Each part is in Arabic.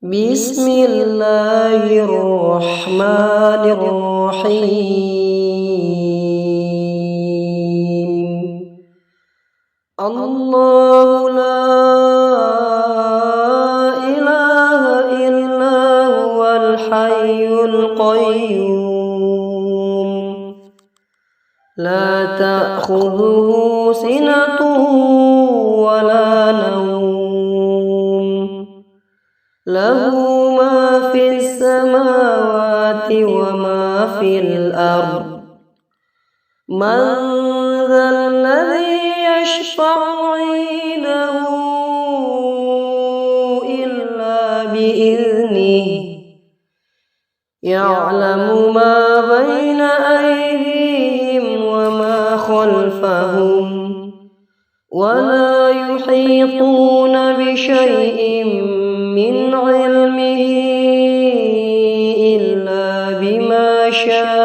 بسم الله الرحمن الرحيم. الله لا إله إلا هو الحي القيوم لا تأخذه سنة ولا نوم له ما في السماوات وما في الأرض من ذا الذي يشفع عنده إلا بإذنه يعلم ما بين أيديهم وما خلفهم ولا يحيطون بشيء من علمه إلا بما شاء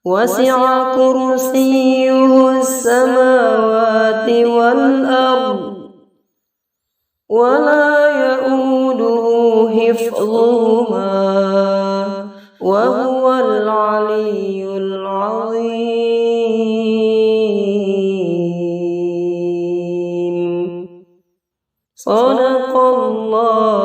وسع كرسيه السماوات والأرض ولا يؤوده حفظهما وهو العلي العظيم. صدق الله